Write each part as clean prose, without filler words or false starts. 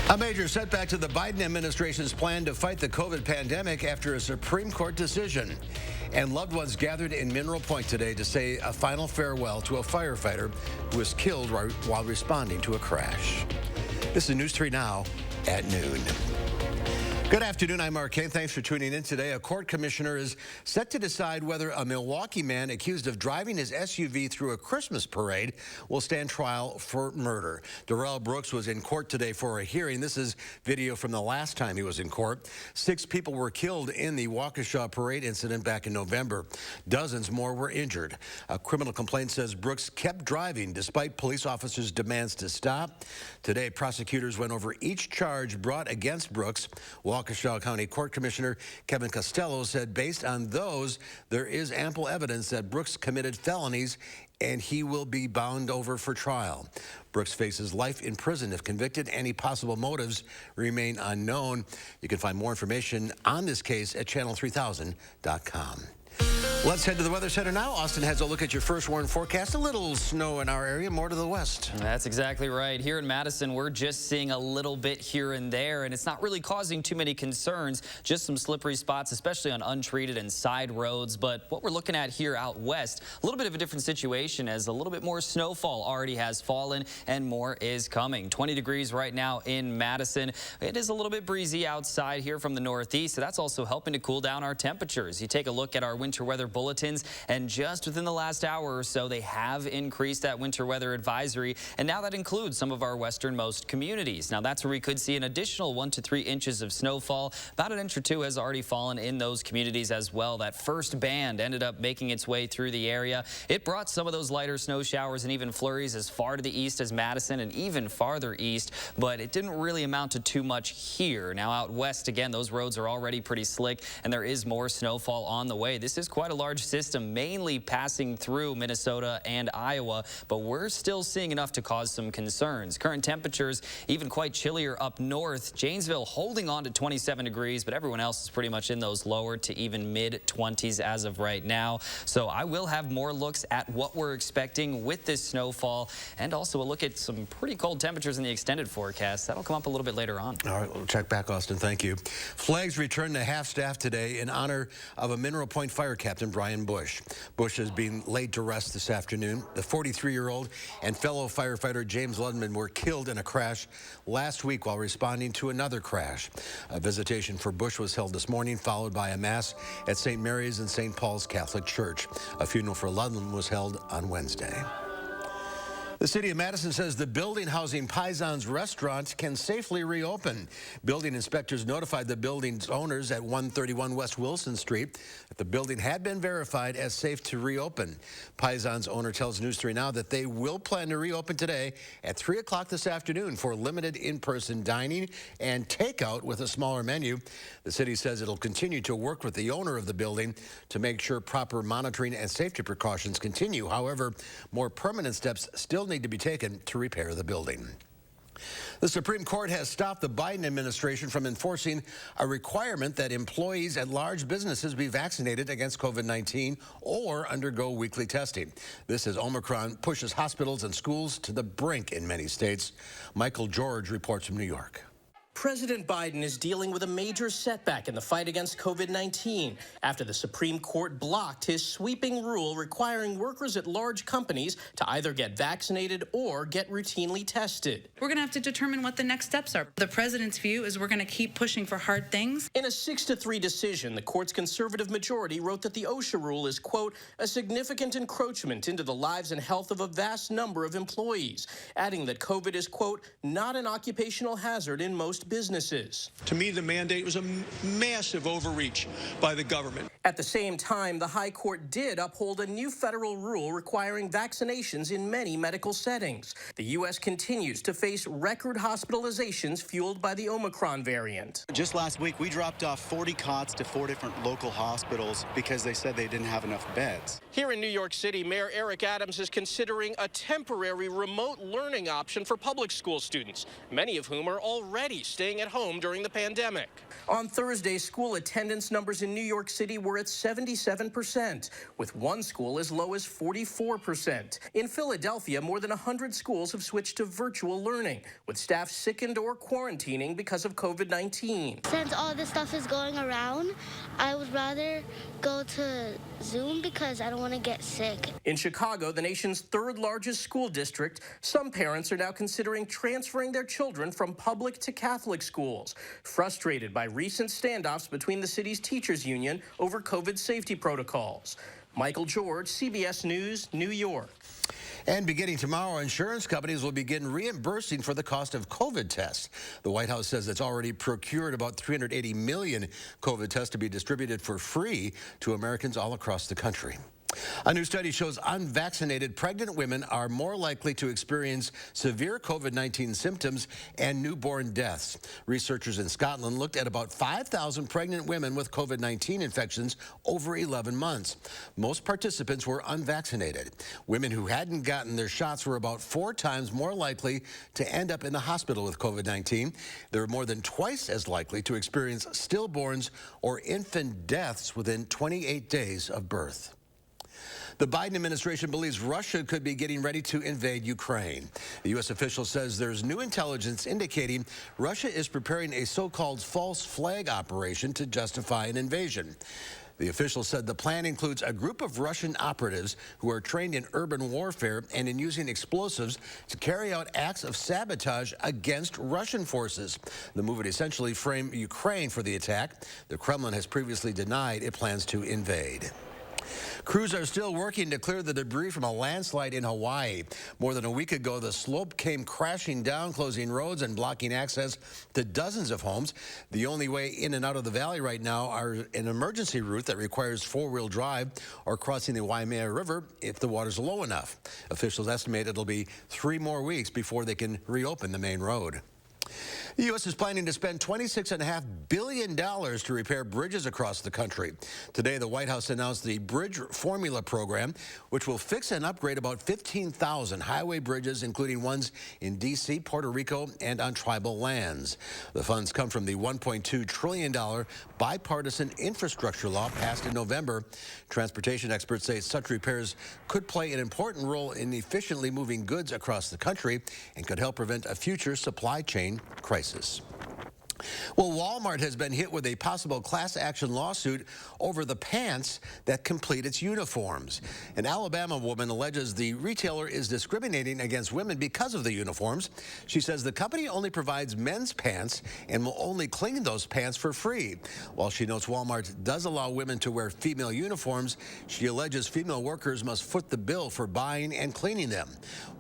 A major setback to the Biden administration's plan to fight the COVID pandemic after a Supreme Court decision. And loved ones gathered in Mineral Point today to say a final farewell to a firefighter who was killed while responding to a crash. This is News 3 Now at noon. Good afternoon, I'm Mark Kane. Thanks for tuning in today. A court commissioner is set to decide whether a Milwaukee man accused of driving his SUV through a Christmas parade will stand trial for murder. Darrell Brooks was in court today for a hearing. This is video from the last time he was in court. 6 people were killed in the Waukesha parade incident back in November. Dozens more were injured. A criminal complaint says Brooks kept driving despite police officers' demands to stop. Today, prosecutors went over each charge brought against Brooks. Waukesha County Court Commissioner Kevin Costello said based on those, there is ample evidence that Brooks committed felonies and he will be bound over for trial. Brooks faces life in prison if convicted. Any possible motives remain unknown. You can find more information on this case at channel3000.com. Let's head to the Weather Center now. Austin has a look at your first warn forecast. A little snow in our area, more to the west. That's exactly right. Here in Madison, we're just seeing a little bit here and there, and it's not really causing too many concerns. Just some slippery spots, especially on untreated and side roads. But what we're looking at here out west, a little bit of a different situation as a little bit more snowfall already has fallen and more is coming. 20 degrees right now in Madison. It is a little bit breezy outside here from the northeast, so that's also helping to cool down our temperatures. You take a look at our winter weather bulletins, and just within the last hour or so, they have increased that winter weather advisory, and now that includes some of our westernmost communities. Now, that's where we could see an additional 1 to 3 inches of snowfall. About an inch or two has already fallen in those communities as well. That first band ended up making its way through the area. It brought some of those lighter snow showers and even flurries as far to the east as Madison and even farther east, but it didn't really amount to too much here. Now, out west, again, those roads are already pretty slick, and there is more snowfall on the way. This is quite a large system, mainly passing through Minnesota and Iowa, but we're still seeing enough to cause some concerns. Current temperatures even quite chillier up north. Janesville holding on to 27 degrees, but everyone else is pretty much in those lower to even mid-20s as of right now. So I will have more looks at what we're expecting with this snowfall and also a look at some pretty cold temperatures in the extended forecast. That'll come up a little bit later on. All right, we'll check back, Austin. Thank you. Flags returned to half-staff today in honor of a Mineral Point fire captain, Brian Bush. Bush is being laid to rest this afternoon. The 43-year-old and fellow firefighter James Ludman were killed in a crash last week while responding to another crash. A visitation for Bush was held this morning, followed by a mass at St. Mary's and St. Paul's Catholic Church. A funeral for Ludman was held on Wednesday. The city of Madison says the building housing Pison's restaurant can safely reopen. Building inspectors notified the building's owners at 131 West Wilson Street that the building had been verified as safe to reopen. Pison's owner tells News 3 Now that they will plan to reopen today at 3 o'clock this afternoon for limited in-person dining and takeout with a smaller menu. The city says it'll continue to work with the owner of the building to make sure proper monitoring and safety precautions continue. However, more permanent steps still need to be taken to repair the building. The Supreme Court has stopped the Biden administration from enforcing a requirement that employees at large businesses be vaccinated against COVID-19 or undergo weekly testing. This as Omicron pushes hospitals and schools to the brink in many states. Michael George reports from New York. President Biden is dealing with a major setback in the fight against COVID-19 after the Supreme Court blocked his sweeping rule requiring workers at large companies to either get vaccinated or get routinely tested. We're going to have to determine what the next steps are. The president's view is we're going to keep pushing for hard things. In a 6-3 decision, the court's conservative majority wrote that the OSHA rule is, quote, a significant encroachment into the lives and health of a vast number of employees, adding that COVID is, quote, not an occupational hazard in most businesses. To me, the mandate was a massive overreach by the government. At the same time, the High Court did uphold a new federal rule requiring vaccinations in many medical settings. The U.S. continues to face record hospitalizations fueled by the Omicron variant. Just last week, we dropped off 40 cots to 4 different local hospitals because they said they didn't have enough beds. Here in New York City, Mayor Eric Adams is considering a temporary remote learning option for public school students, many of whom are already staying at home during the pandemic. On Thursday, school attendance numbers in New York City were are at 77%, with one school as low as 44%. In Philadelphia, more than 100 schools have switched to virtual learning, with staff sickened or quarantining because of COVID-19. Since all this stuff is going around, I would rather go to Zoom because I don't want to get sick. In Chicago, the nation's third largest school district, some parents are now considering transferring their children from public to Catholic schools, frustrated by recent standoffs between the city's teachers union over COVID safety protocols. Michael George, CBS News, New York. And beginning tomorrow, insurance companies will begin reimbursing for the cost of COVID tests. The White House says it's already procured about 380 million COVID tests to be distributed for free to Americans all across the country. A new study shows unvaccinated pregnant women are more likely to experience severe COVID-19 symptoms and newborn deaths. Researchers in Scotland looked at about 5,000 pregnant women with COVID-19 infections over 11 months. Most participants were unvaccinated. Women who hadn't gotten their shots were about 4 times more likely to end up in the hospital with COVID-19. They were more than twice as likely to experience stillborns or infant deaths within 28 days of birth. The Biden administration believes Russia could be getting ready to invade Ukraine. The U.S. official says there's new intelligence indicating Russia is preparing a so-called false flag operation to justify an invasion. The official said the plan includes a group of Russian operatives who are trained in urban warfare and in using explosives to carry out acts of sabotage against Russian forces. The move would essentially frame Ukraine for the attack. The Kremlin has previously denied it plans to invade. Crews are still working to clear the debris from a landslide in Hawaii. More than a week ago, the slope came crashing down, closing roads and blocking access to dozens of homes. The only way in and out of the valley right now are an emergency route that requires four-wheel drive or crossing the Waimea River if the water's low enough. Officials estimate it'll be 3 more weeks before they can reopen the main road. The U.S. is planning to spend $26.5 billion to repair bridges across the country. Today, the White House announced the Bridge Formula program, which will fix and upgrade about 15,000 highway bridges, including ones in D.C., Puerto Rico, and on tribal lands. The funds come from the $1.2 trillion bipartisan infrastructure law passed in November. Transportation experts say such repairs could play an important role in efficiently moving goods across the country and could help prevent a future supply chain crisis. Well, Walmart has been hit with a possible class action lawsuit over the pants that complete its uniforms. An Alabama woman alleges the retailer is discriminating against women because of the uniforms. She says the company only provides men's pants and will only clean those pants for free. While she notes Walmart does allow women to wear female uniforms, she alleges female workers must foot the bill for buying and cleaning them.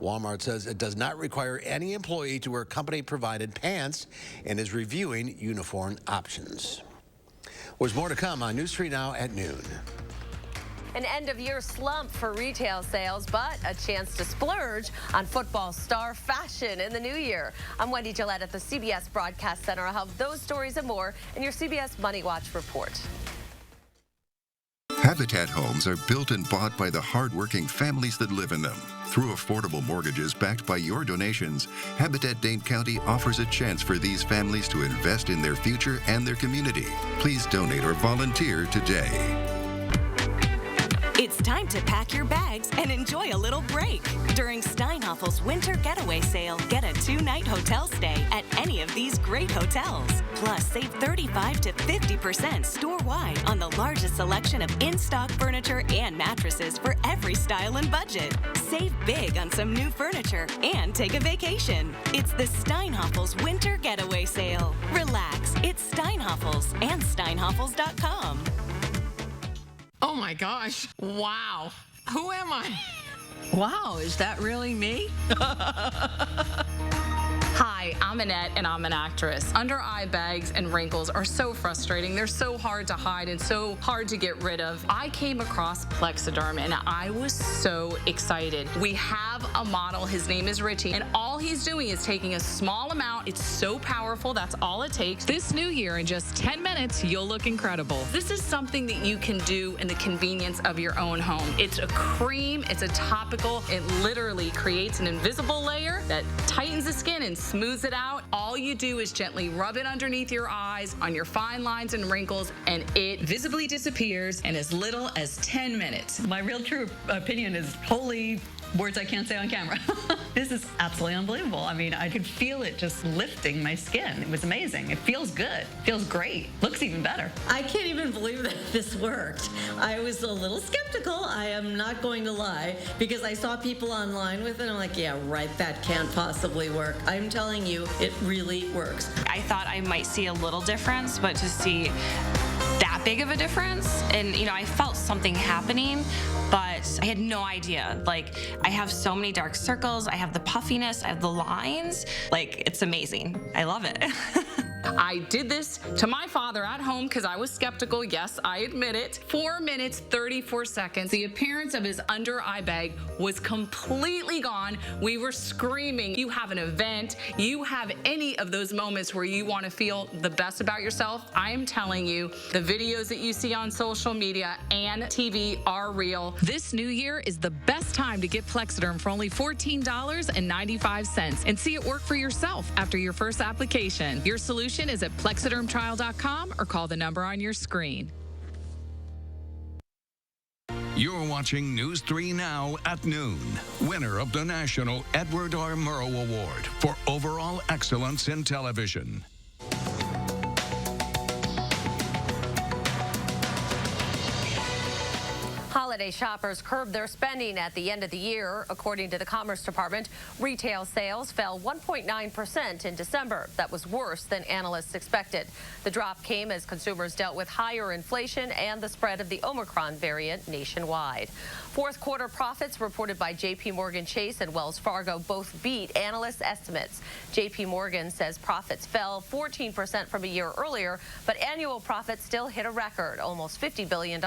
Walmart says it does not require any employee to wear company-provided pants and is reviewing uniform options. There's more to come on News 3 Now at noon. An end-of-year slump for retail sales, but a chance to splurge on football star fashion in the new year. I'm Wendy Gillette at the CBS Broadcast Center. I'll have those stories and more in your CBS Money Watch report. Habitat homes are built and bought by the hardworking families that live in them. Through affordable mortgages backed by your donations, Habitat Dane County offers a chance for these families to invest in their future and their community. Please donate or volunteer today. It's time to pack your bags and enjoy a little break. During Steinhoffel's Winter Getaway Sale, get a 2-night hotel stay at any of these great hotels. Plus, save 35 to 50% store-wide on the largest selection of in-stock furniture and mattresses for every style and budget. Save big on some new furniture and take a vacation. It's the Steinhoffel's Winter Getaway Sale. Relax, it's Steinhoffel's and steinhoffels.com. Oh my gosh. Wow. Who am I? Wow, is that really me? Hi, I'm Annette, and I'm an actress. Under-eye bags and wrinkles are so frustrating. They're so hard to hide and so hard to get rid of. I came across Plexiderm, and I was so excited. We have a model. His name is Richie, and all he's doing is taking a small amount. It's so powerful. That's all it takes. This new year, in just 10 minutes, you'll look incredible. This is something that you can do in the convenience of your own home. It's a cream. It's a topical. It literally creates an invisible layer that tightens the skin and smooths it out. All you do is gently rub it underneath your eyes, on your fine lines and wrinkles, and it visibly disappears in as little as 10 minutes. My real true opinion is holy words I can't say on camera. This is absolutely unbelievable. I mean, I could feel it just lifting my skin. It was amazing. It feels good. Feels great. Looks even better. I can't even believe that this worked. I was a little skeptical, I am not going to lie, because I saw people online with it, and I'm like, yeah, right, that can't possibly work. I'm telling you, it really works. I thought I might see a little difference, but to see that big of a difference, and I felt something happening, but I had no idea. Like, I have so many dark circles, I have the puffiness, I have the lines. Like, it's amazing. I love it. I did this to my father at home because I was skeptical. Yes, I admit it. 4 minutes, 34 seconds. The appearance of his under eye bag was completely gone. We were screaming. You have an event, you have any of those moments where you want to feel the best about yourself. I am telling you, the videos that you see on social media and TV are real. This new year is the best time to get Plexiderm for only $14.95 and see it work for yourself after your first application. Your solution is at plexidermtrial.com or call the number on your screen. You're watching News 3 Now at noon. Winner of the National Edward R. Murrow Award for Overall Excellence in Television. Holiday shoppers curbed their spending at the end of the year. According to the Commerce Department, retail sales fell 1.9% in December. That was worse than analysts expected. The drop came as consumers dealt with higher inflation and the spread of the Omicron variant nationwide. Fourth quarter profits reported by J.P. Morgan Chase and Wells Fargo both beat analysts' estimates. J.P. Morgan says profits fell 14% from a year earlier, but annual profits still hit a record, almost $50 billion.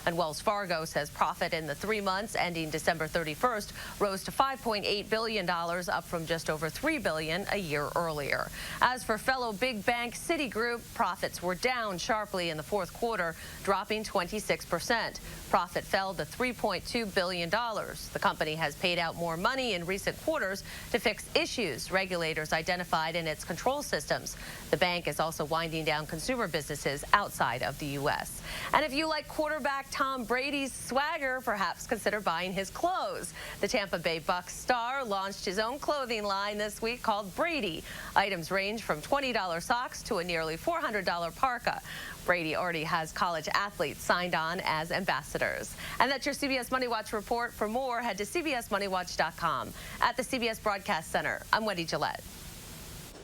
And Wells Fargo says profit in the 3 months ending December 31st rose to $5.8 billion, up from just over $3 billion a year earlier. As for fellow big bank Citigroup, profits were down sharply in the fourth quarter, dropping 26%. Profit fell to $3.2 billion. The company has paid out more money in recent quarters to fix issues regulators identified in its control systems. The bank is also winding down consumer businesses outside of the U.S. And if you like quarterback Tom Brady's swagger, perhaps consider buying his clothes. The Tampa Bay Bucs star launched his own clothing line this week called Brady. Items range from $20 socks to a nearly $400 parka. Brady already has college athletes signed on as ambassadors. And that's your CBS Money Watch report. For more, head to cbsmoneywatch.com. At the CBS Broadcast Center, I'm Wendy Gillette.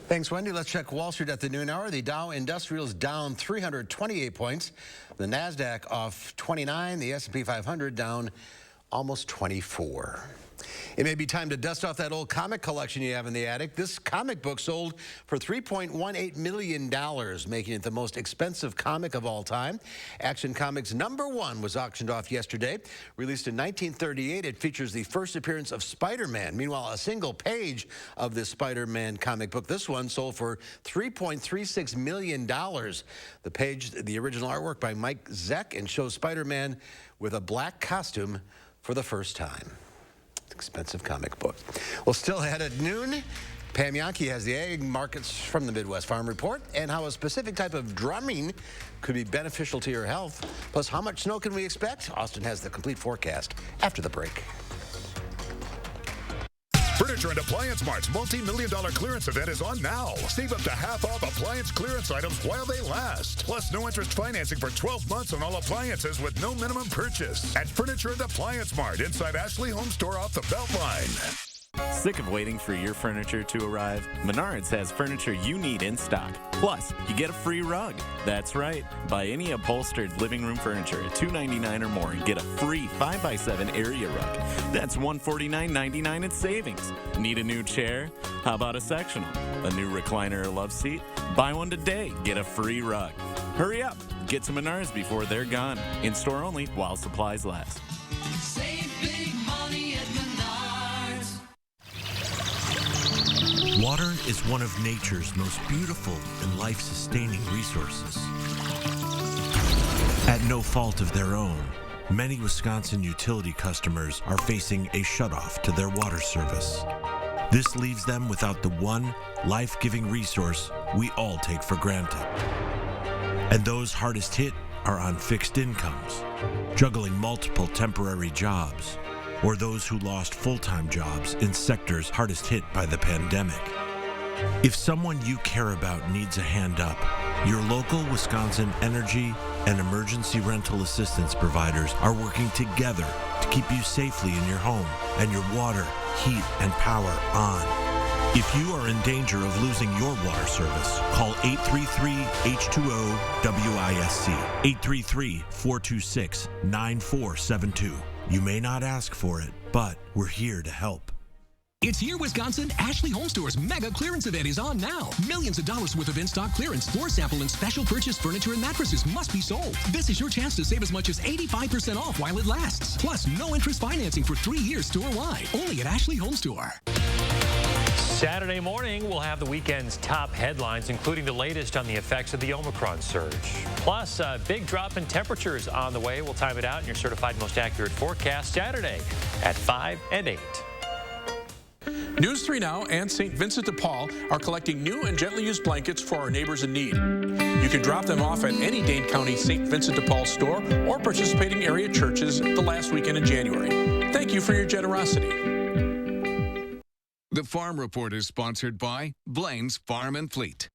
Thanks, Wendy. Let's check Wall Street at the noon hour. The Dow Industrials down 328 points. The Nasdaq off 29. The S&P 500 down almost 24. It may be time to dust off that old comic collection you have in the attic. This comic book sold for $3.18 million, making it the most expensive comic of all time. Action Comics #1 was auctioned off yesterday. Released in 1938, it features the first appearance of Spider-Man. Meanwhile, a single page of this Spider-Man comic book, this one sold for $3.36 million. The page, the original artwork by Mike Zeck, and shows Spider-Man with a black costume for the first time. Expensive comic book. Well, still ahead at noon, Pam Yankee has the ag markets from the Midwest Farm Report and how a specific type of drumming could be beneficial to your health. Plus, how much snow can we expect? Austin has the complete forecast after the break. Furniture and Appliance Mart's multi-million-dollar clearance event is on now. Save up to half off appliance clearance items while they last. Plus, no interest financing for 12 months on all appliances with no minimum purchase. At Furniture and Appliance Mart inside Ashley Home Store off the Beltline. Sick of waiting for your furniture to arrive? Menards has furniture you need in stock. Plus, you get a free rug. That's right. Buy any upholstered living room furniture at $299 or more and get a free 5x7 area rug. That's $149.99 in savings. Need a new chair? How about a sectional? A new recliner or love seat? Buy one today. Get a free rug. Hurry up. Get to Menards before they're gone. In store only while supplies last. Save big money at Menards. Water is one of nature's most beautiful and life-sustaining resources. At no fault of their own, many Wisconsin utility customers are facing a shutoff to their water service. This leaves them without the one life-giving resource we all take for granted. And those hardest hit are on fixed incomes, juggling multiple temporary jobs, or those who lost full-time jobs in sectors hardest hit by the pandemic. If someone you care about needs a hand up, your local Wisconsin energy and emergency rental assistance providers are working together to keep you safely in your home and your water, heat, and power on. If you are in danger of losing your water service, call 833-H2O-WISC, 833-426-9472. You may not ask for it, but we're here to help. It's here, Wisconsin. Ashley Home Store's mega clearance event is on now. Millions of dollars worth of in-stock clearance, floor sample, and special purchase furniture and mattresses must be sold. This is your chance to save as much as 85% off while it lasts. Plus, no interest financing for 3 years store-wide. Only at Ashley Home Store. Saturday morning, we'll have the weekend's top headlines, including the latest on the effects of the Omicron surge. Plus, a big drop in temperatures on the way. We'll time it out in your certified most accurate forecast Saturday at 5 and 8. News 3 Now and St. Vincent de Paul are collecting new and gently used blankets for our neighbors in need. You can drop them off at any Dane County St. Vincent de Paul store or participating area churches the last weekend in January. Thank you for your generosity. The Farm Report is sponsored by Blaine's Farm and Fleet.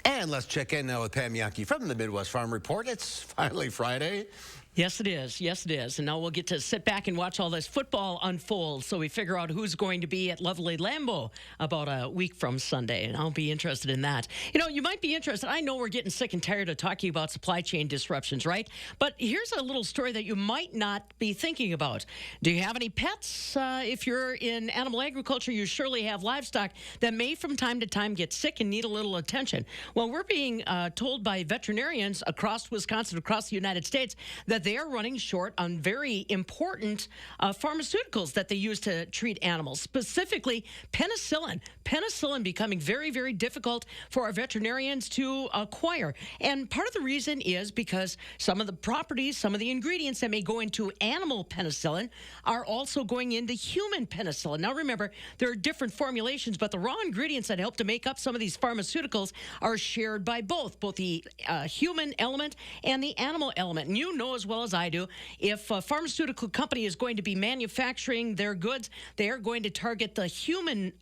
And let's check in now with Pam Yankee from the Midwest Farm Report. It's finally Friday. Yes, it is. Yes, it is. And now we'll get to sit back and watch all this football unfold so we figure out who's going to be at lovely Lambeau about a week from Sunday. And I'll be interested in that. You know, you might be interested. I know we're getting sick and tired of talking about supply chain disruptions, right? But here's a little story that you might not be thinking about. Do you have any pets? If you're in animal agriculture, you surely have livestock that may from time to time get sick and need a little attention. Well, we're being told by veterinarians across Wisconsin, across the United States, that they are running short on very important pharmaceuticals that they use to treat animals, specifically penicillin. Penicillin becoming very, very difficult for our veterinarians to acquire. And part of the reason is because some of the properties, some of the ingredients that may go into animal penicillin are also going into human penicillin. Now, remember, there are different formulations, but the raw ingredients that help to make up some of these pharmaceuticals are shared by both the human element and the animal element. And you know as well as I do, if a pharmaceutical company is going to be manufacturing their goods, they are going to target the human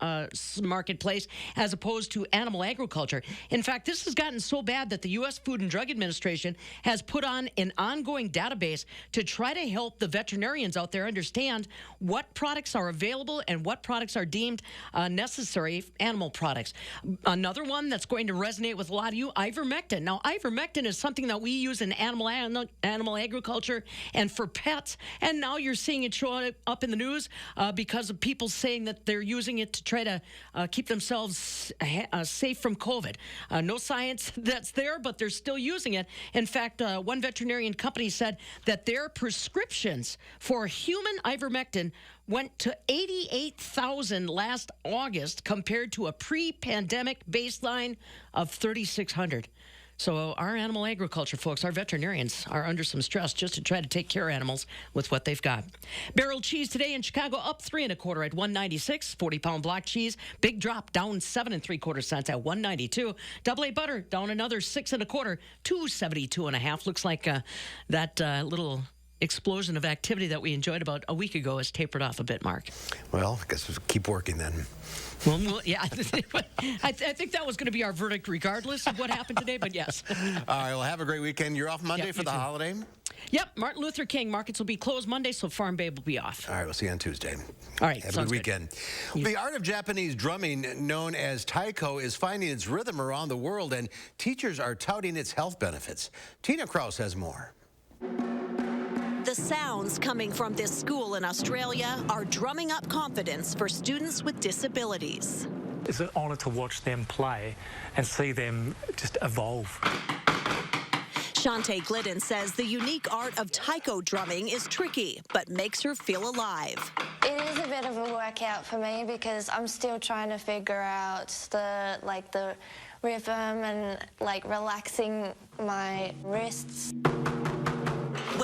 marketplace as opposed to animal agriculture. In fact, this has gotten so bad that the U.S. Food and Drug Administration has put on an ongoing database to try to help the veterinarians out there understand what products are available and what products are deemed necessary animal products. Another one that's going to resonate with a lot of you, Ivermectin. Now, Ivermectin is something that we use in animal agriculture and for pets, and now you're seeing it show up in the news because of people saying that they're using it to try to keep themselves safe from COVID. No science that's there, but they're still using it. In fact, one veterinarian company said that their prescriptions for human ivermectin went to 88,000 last August compared to a pre-pandemic baseline of 3,600. So our animal agriculture folks, our veterinarians, are under some stress just to try to take care of animals with what they've got. Barrel cheese today in Chicago up 3 1/4 at $1.96. 40-pound block cheese, big drop, down 7 3/4 cents at $1.92. Double A butter down another 6 1/4, $2.72.5. Looks like that little explosion of activity that we enjoyed about a week ago has tapered off a bit, Mark. Well, I guess we'll keep working then. Well, yeah, I think that was going to be our verdict regardless of what happened today, but yes. All right, well, have a great weekend. You're off Monday for the holiday? Yep, Martin Luther King. Markets will be closed Monday, so Farm Babe will be off. All right, we'll see you on Tuesday. All right, have a good weekend. The art of Japanese drumming, known as taiko, is finding its rhythm around the world, and teachers are touting its health benefits. Tina Kraus has more. The sounds coming from this school in Australia are drumming up confidence for students with disabilities. It's an honour to watch them play and see them just evolve. Shantae Glidden says the unique art of taiko drumming is tricky, but makes her feel alive. It is a bit of a workout for me because I'm still trying to figure out the rhythm and relaxing my wrists.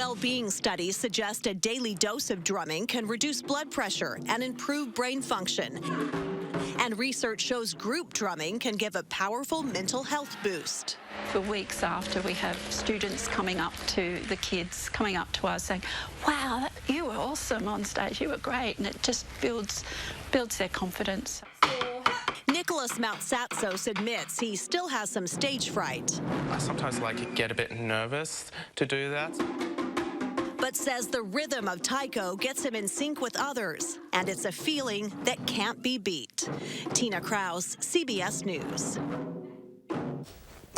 Well-being studies suggest a daily dose of drumming can reduce blood pressure and improve brain function. And research shows group drumming can give a powerful mental health boost. For weeks after, we have students coming up to the kids, coming up to us saying, wow, you were awesome on stage, you were great, and it just builds their confidence. Nicholas Moutsatsos admits he still has some stage fright, I sometimes get a bit nervous to do that. but says the rhythm of taiko gets him in sync with others, and it's a feeling that can't be beat. Tina Krause, CBS News.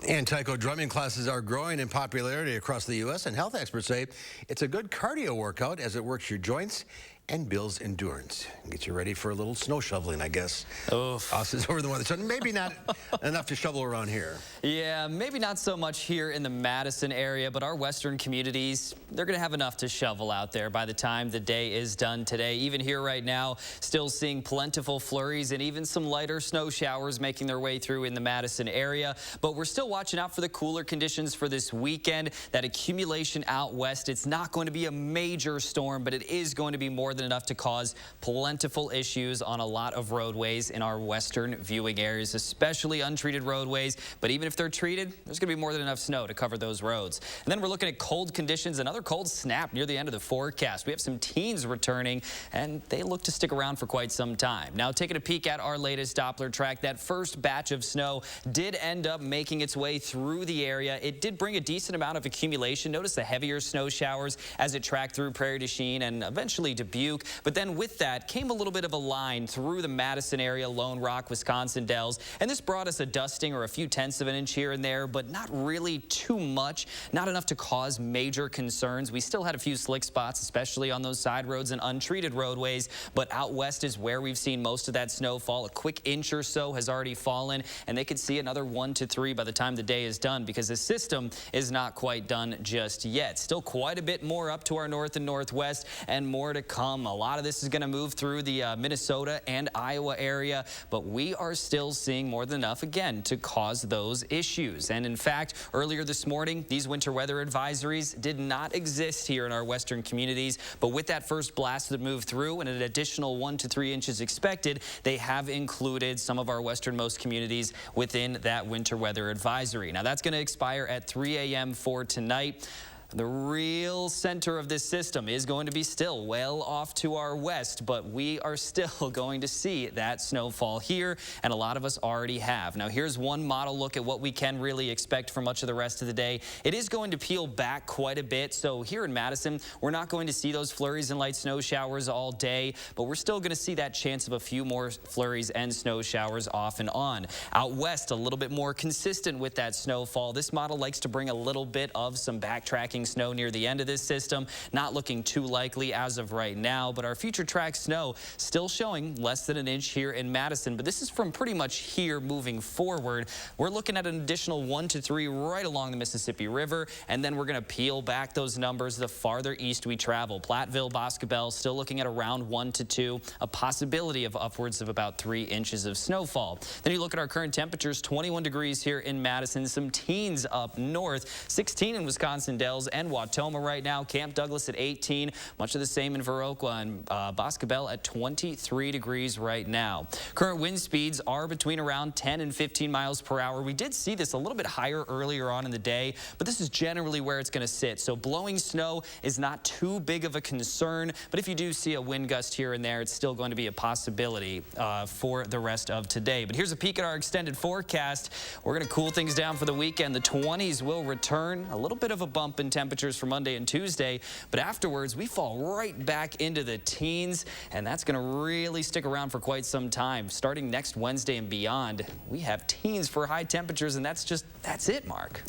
And taiko drumming classes are growing in popularity across the U.S., and health experts say it's a good cardio workout as it works your joints and builds endurance. Gets you ready for a little snow shoveling, I guess. Austin's over the weather, so maybe not enough to shovel around here. Yeah, maybe not so much here in the Madison area, but our western communities, they're going to have enough to shovel out there by the time the day is done today. Even here right now, still seeing plentiful flurries and even some lighter snow showers making their way through in the Madison area. But we're still watching out for the cooler conditions for this weekend. That accumulation out west, it's not going to be a major storm, but it is going to be more than enough to cause plentiful issues on a lot of roadways in our western viewing areas, especially untreated roadways. But even if they're treated, there's going to be more than enough snow to cover those roads. And then we're looking at cold conditions, another cold snap near the end of the forecast. We have some teens returning, and they look to stick around for quite some time. Now, taking a peek at our latest Doppler track, that first batch of snow did end up making its way through the area. It did bring a decent amount of accumulation. Notice the heavier snow showers as it tracked through Prairie du Chien and eventually Dubuque. But then with that came a little bit of a line through the Madison area, Lone Rock, Wisconsin Dells. And this brought us a dusting or a few tenths of an inch here and there, but not really too much, not enough to cause major concerns. We still had a few slick spots, especially on those side roads and untreated roadways. But out west is where we've seen most of that snowfall. A quick inch or so has already fallen, and they could see another 1 to 3 by the time the day is done, because the system is not quite done just yet. Still quite a bit more up to our north and northwest, and more to come. A lot of this is going to move through the Minnesota and Iowa area, but we are still seeing more than enough, again, to cause those issues. And in fact, earlier this morning, these winter weather advisories did not exist here in our western communities, but with that first blast that moved through and an additional 1 to 3 inches expected, they have included some of our westernmost communities within that winter weather advisory. Now, that's going to expire at 3 a.m. for tonight. The real center of this system is going to be still well off to our west, but we are still going to see that snowfall here, and a lot of us already have. Now, here's one model look at what we can really expect for much of the rest of the day. It is going to peel back quite a bit, so here in Madison, we're not going to see those flurries and light snow showers all day, but we're still going to see that chance of a few more flurries and snow showers off and on. Out west, a little bit more consistent with that snowfall. This model likes to bring a little bit of some backtracking snow near the end of this system. Not looking too likely as of right now, but our future track snow still showing less than an inch here in Madison. But this is from pretty much here moving forward. We're looking at an additional 1 to 3 right along the Mississippi River, and then we're going to peel back those numbers the farther east we travel. Platteville, Boscobel still looking at around 1 to 2, a possibility of upwards of about 3 inches of snowfall. Then you look at our current temperatures, 21 degrees here in Madison, some teens up north, 16 in Wisconsin Dells and Wautoma right now, Camp Douglas at 18, much of the same in Viroqua, and Boscobel at 23 degrees right now. Current wind speeds are between around 10 and 15 miles per hour. We did see this a little bit higher earlier on in the day, but this is generally where it's going to sit. So blowing snow is not too big of a concern, but if you do see a wind gust here and there, it's still going to be a possibility for the rest of today. But here's a peek at our extended forecast. We're going to cool things down for the weekend. The 20s will return, a little bit of a bump in temperatures for Monday and Tuesday, but afterwards we fall right back into the teens, and that's going to really stick around for quite some time. Starting next Wednesday and beyond, we have teens for high temperatures, and that's it, Mark.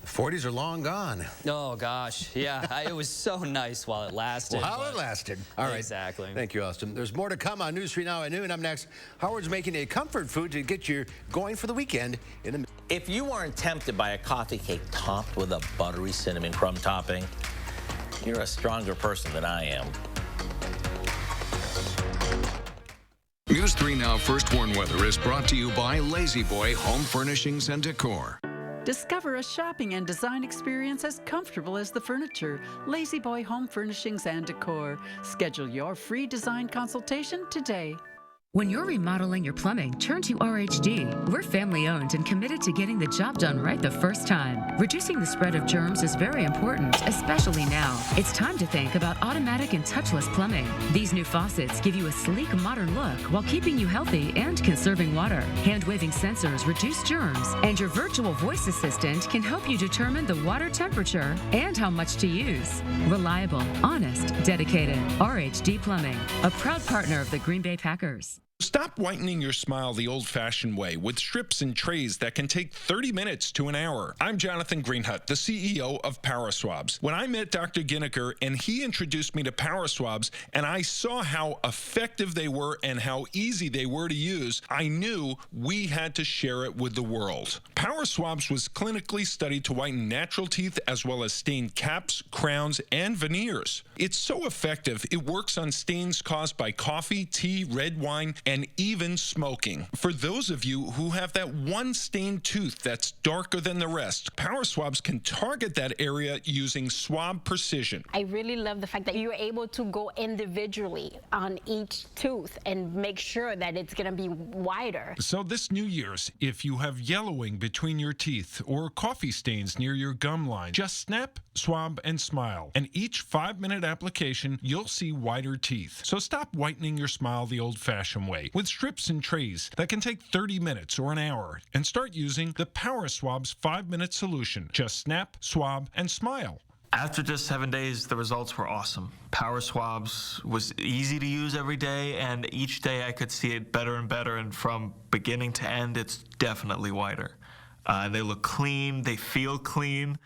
40s are long gone. Oh, gosh. Yeah, it was so nice while it lasted. While it lasted. All right. Exactly. Thank you, Austin. There's more to come on News 3 Now at noon. Up next, Howard's making a comfort food to get you going for the weekend. If you weren't tempted by a coffee cake topped with a buttery cinnamon crumb topping, you're a stronger person than I am. News 3 Now First Warn Weather is brought to you by Lazy Boy Home Furnishings and Decor. Discover a shopping and design experience as comfortable as the furniture. Lazy Boy Home Furnishings and Decor. Schedule your free design consultation today. When you're remodeling your plumbing, turn to RHD. We're family-owned and committed to getting the job done right the first time. Reducing the spread of germs is very important, especially now. It's time to think about automatic and touchless plumbing. These new faucets give you a sleek, modern look while keeping you healthy and conserving water. Hand-waving sensors reduce germs, and your virtual voice assistant can help you determine the water temperature and how much to use. Reliable, honest, dedicated. RHD Plumbing, a proud partner of the Green Bay Packers. Stop whitening your smile the old-fashioned way with strips and trays that can take 30 minutes to an hour. I'm Jonathan Greenhut, the CEO of Power Swabs. When I met Dr. Ginniker and he introduced me to Power Swabs and I saw how effective they were and how easy they were to use, I knew we had to share it with the world. Power Swabs was clinically studied to whiten natural teeth as well as stain caps, crowns, and veneers. It's so effective, it works on stains caused by coffee, tea, red wine, and even smoking. For those of you who have that one stained tooth that's darker than the rest, Power Swabs can target that area using swab precision. I really love the fact that you're able to go individually on each tooth and make sure that it's going to be wider. So this New Year's, if you have yellowing between your teeth or coffee stains near your gum line, just snap, swab, and smile. And each 5-minute application, you'll see whiter teeth. So stop whitening your smile the old-fashioned way with strips and trays that can take 30 minutes or an hour, and start using the Power Swabs 5-minute solution. Just snap, swab, and smile. After just 7 days, the results were awesome. Power Swabs was easy to use every day, and each day I could see it better and better, and from beginning to end, it's definitely whiter. They look clean, they feel clean.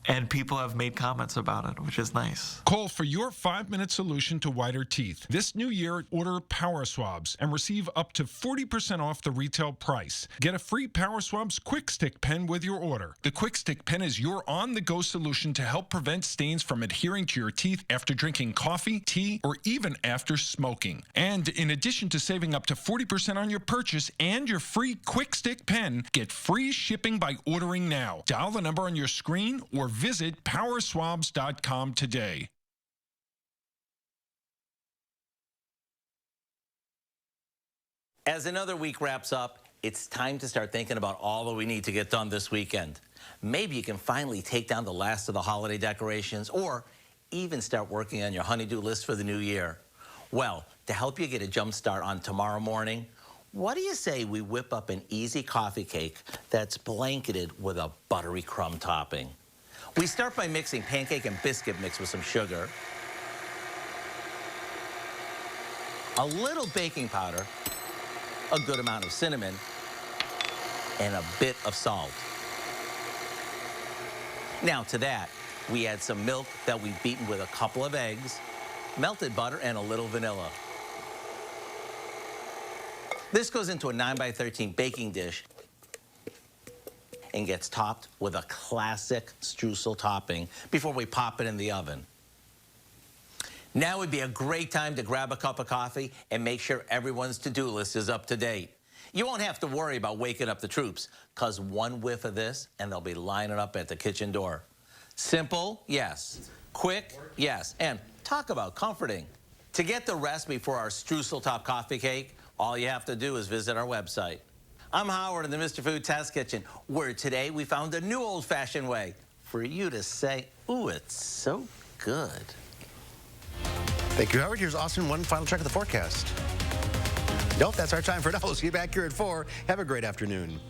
And people have made comments about it, which is nice. Call for your 5-minute solution to whiter teeth. This new year, order Power Swabs and receive up to 40% off the retail price. Get a free Power Swabs Quick Stick pen with your order. The Quick Stick pen is your on-the-go solution to help prevent stains from adhering to your teeth after drinking coffee, tea, or even after smoking. And in addition to saving up to 40% on your purchase and your free Quick Stick pen, get free shipping by ordering now. Dial the number on your screen or visit powerswabs.com today. As another week wraps up, it's time to start thinking about all that we need to get done this weekend. Maybe you can finally take down the last of the holiday decorations, or even start working on your honey-do list for the new year. Well, to help you get a jump start on tomorrow morning, what do you say we whip up an easy coffee cake that's blanketed with a buttery crumb topping? We start by mixing pancake and biscuit mix with some sugar, a little baking powder, a good amount of cinnamon, and a bit of salt. Now to that, we add some milk that we've beaten with a couple of eggs, melted butter, and a little vanilla. This goes into a 9x13 baking dish and gets topped with a classic streusel topping before we pop it in the oven. Now would be a great time to grab a cup of coffee and make sure everyone's to-do list is up to date. You won't have to worry about waking up the troops, because one whiff of this and they'll be lining up at the kitchen door. Simple, yes. Quick, yes. And talk about comforting. To get the recipe for our streusel top coffee cake, all you have to do is visit our website. I'm Howard in the Mr. Food Test Kitchen, where today we found a new old-fashioned way for you to say, ooh, it's so good. Thank you, Howard. Here's Austin, one final check of the forecast. Nope, that's our time for now. We'll see you back here at 4. Have a great afternoon.